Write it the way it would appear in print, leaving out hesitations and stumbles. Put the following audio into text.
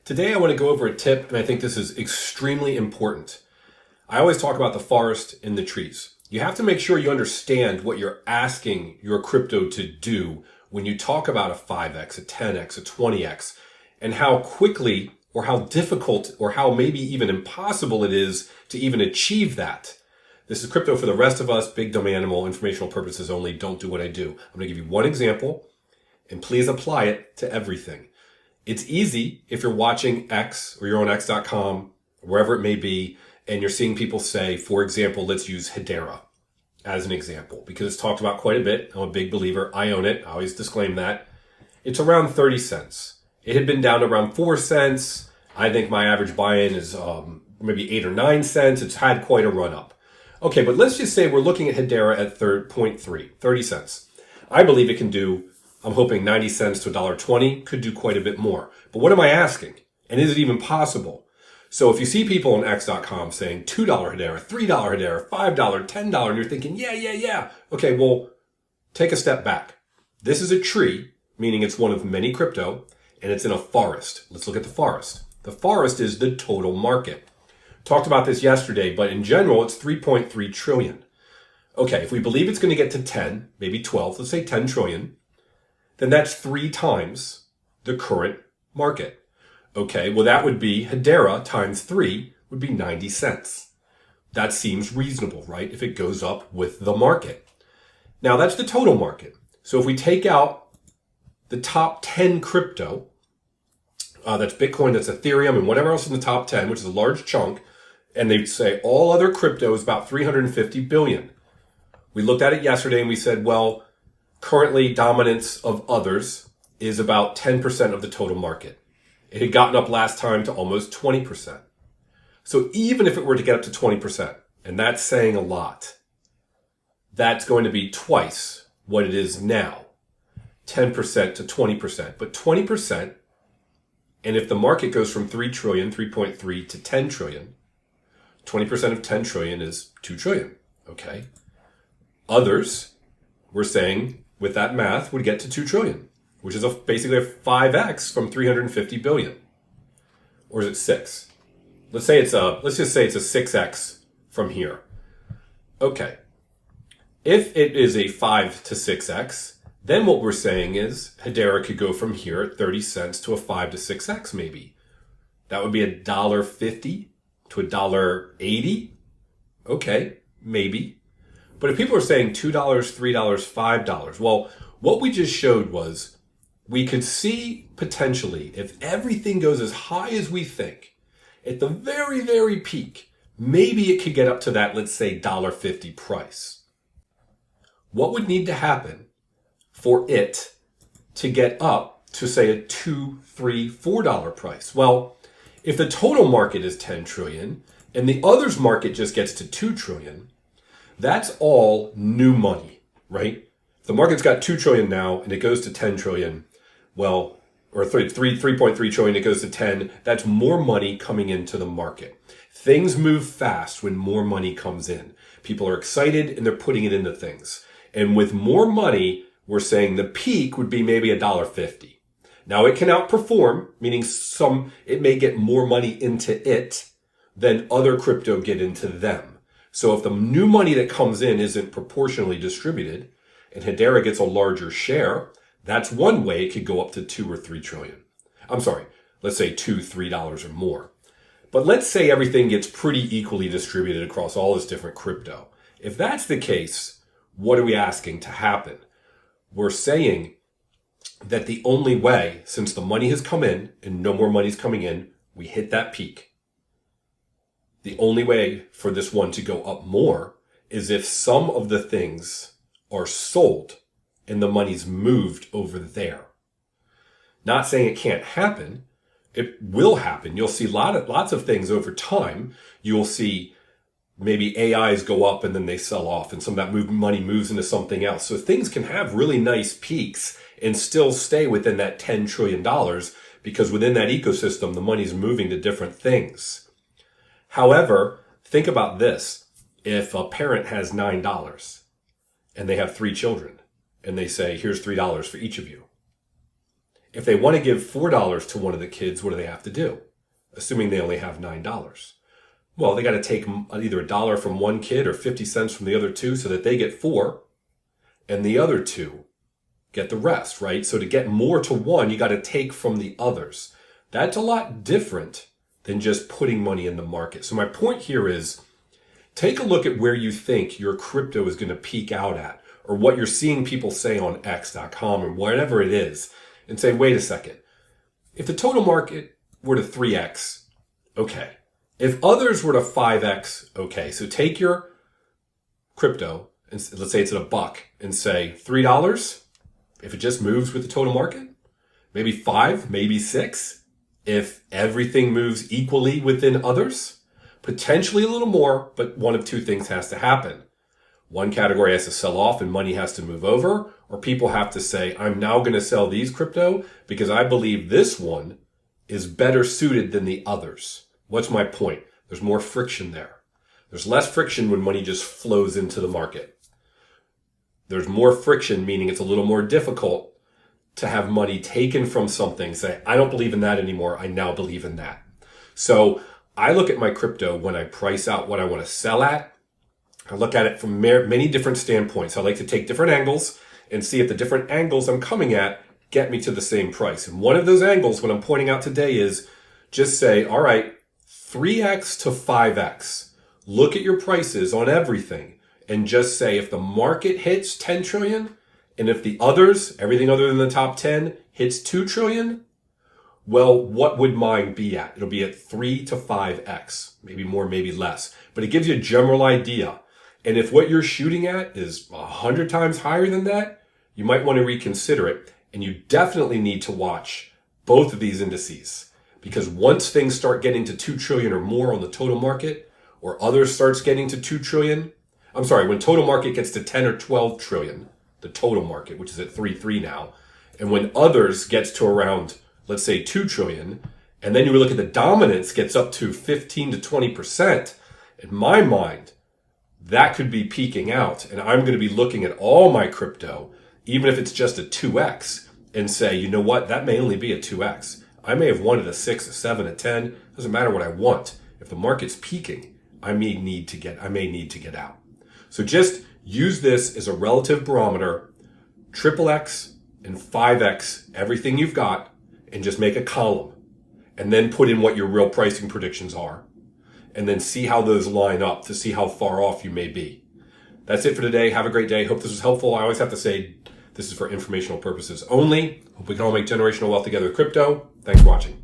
Today I want to go over a tip, and I think this is extremely important. I always talk about the forest and the trees. You have to make sure you understand what you're asking your crypto to do when you talk about a 5x, a 10x, a 20x, and how quickly or how difficult or how maybe even impossible it is to even achieve that. This is crypto for the rest of us, big dumb animal, informational purposes only. Don't do what I do. I'm going to give you one example, and please apply it to everything. It's easy if you're watching X or you're on X.com, wherever it may be, and you're seeing people say, for example, let's use Hedera as an example, because it's talked about quite a bit. I'm a big believer. I own it. I always disclaim that. It's around 30 cents. It had been down to around 4 cents. I think my average buy-in is maybe 8 or 9 cents. It's had quite a run up. Okay, but let's just say we're looking at Hedera at 30 cents. I believe it can do, I'm hoping 90 cents to $1.20, could do quite a bit more. But what am I asking? And is it even possible? So if you see people on X.com saying $2 Hedera, $3 Hedera, $5, $10, and you're thinking, yeah. Okay, well, take a step back. This is a tree, meaning it's one of many crypto, and it's in a forest. Let's look at the forest. The forest is the total market. Talked about this yesterday, but in general, it's 3.3 trillion. Okay, if we believe it's going to get to 10, maybe 12, let's say 10 trillion, then that's 3 times the current market. Okay, well that would be Hedera times 3 would be 90 cents. That seems reasonable, right? If it goes up with the market. Now that's the total market. So if we take out the top 10 crypto, that's Bitcoin, that's Ethereum, and whatever else in the top 10, which is a large chunk, and they say all other crypto is about 350 billion. We looked at it yesterday and we said, well, currently dominance of others is about 10% of the total market. It had gotten up last time to almost 20%. So even if it were to get up to 20%, and that's saying a lot, that's going to be twice what it is now. 10% to 20%. But 20%, and if the market goes from 3 trillion, 3.3 to 10 trillion, 20% of 10 trillion is 2 trillion. Okay. Others, we're saying, with that math, would get to 2 trillion, which is basically a 5x from 350 billion. Or is it 6? Let's just say it's a 6x from here. Okay. If it is a 5 to 6x, then what we're saying is Hedera could go from here at 30 cents to a 5 to 6x maybe. That would be $1.50 to $1.80. Okay, maybe. But if people are saying $2, $3, $5, well, what we just showed was we could see potentially if everything goes as high as we think, at the very, very peak, maybe it could get up to that, let's say, $1.50 price. What would need to happen for it to get up to, say, a $2, $3, $4 price? Well, if the total market is 10 trillion and the others market just gets to 2 trillion, that's all new money, right? If the market's got 2 trillion now and it goes to 10 trillion, well, or 3.3 trillion, it goes to 10, that's more money coming into the market. Things move fast when more money comes in. People are excited and they're putting it into things. And with more money, we're saying the peak would be maybe $1.50. Now it can outperform, meaning it may get more money into it than other crypto get into them. So if the new money that comes in isn't proportionally distributed and Hedera gets a larger share, that's one way it could go up to 2 or 3 trillion. I'm sorry, let's say $2, $3 or more. But let's say everything gets pretty equally distributed across all this different crypto. If that's the case, what are we asking to happen? We're saying that the only way, since the money has come in and no more money's coming in, we hit that peak. The only way for this one to go up more is if some of the things are sold and the money's moved over there. Not saying it can't happen. It will happen. You'll see lots of things over time. You'll see maybe AIs go up and then they sell off and some of that money moves into something else. So things can have really nice peaks and still stay within that $10 trillion because within that ecosystem, the money's moving to different things. However, think about this. If a parent has $9 and they have 3 children and they say, here's $3 for each of you. If they want to give $4 to one of the kids, what do they have to do? Assuming they only have $9. Well, they got to take either $1 from one kid or 50 cents from the other two so that they get 4 and the other 2 get the rest, right? So to get more to one, you got to take from the others. That's a lot different than just putting money in the market. So my point here is take a look at where you think your crypto is going to peak out at, or what you're seeing people say on X.com or whatever it is, and say, wait a second. If the total market were to 3X, okay. If others were to 5X, okay. So take your crypto, and let's say it's at $1, and say $3 if it just moves with the total market, maybe 5, maybe 6. If everything moves equally within others, potentially a little more, but one of two things has to happen. One category has to sell off and money has to move over, or people have to say, I'm now going to sell these crypto because I believe this one is better suited than the others. What's my point? There's more friction there. There's less friction when money just flows into the market. There's more friction, meaning it's a little more difficult to have money taken from something, say, I don't believe in that anymore. I now believe in that. So I look at my crypto when I price out what I want to sell at. I look at it from many different standpoints. I like to take different angles and see if the different angles I'm coming at get me to the same price. And one of those angles, what I'm pointing out today, is just say, all right, 3X to 5X. Look at your prices on everything and just say if the market hits 10 trillion and if the others, everything other than the top 10, hits 2 trillion, well, what would mine be at? It'll be at 3 to 5X, maybe more, maybe less. But it gives you a general idea. And if what you're shooting at is 100 times higher than that, you might want to reconsider it. And you definitely need to watch both of these indices. Because once things start getting to 2 trillion or more on the total market, or others starts getting to 2 trillion, when total market gets to 10 or 12 trillion, the total market, which is at 3.3 now, and when others gets to around, let's say 2 trillion, and then you look at the dominance gets up to 15 to 20%, in my mind, that could be peaking out. And I'm going to be looking at all my crypto, even if it's just a 2X, and say, you know what, that may only be a 2X. I may have wanted a 6, a 7, a 10. Doesn't matter what I want. If the market's peaking, I may need to get out. So just use this as a relative barometer, triple X and 5X, everything you've got, and just make a column. And then put in what your real pricing predictions are. And then see how those line up to see how far off you may be. That's it for today. Have a great day. Hope this was helpful. I always have to say this is for informational purposes only. Hope we can all make generational wealth together with crypto. Thanks for watching.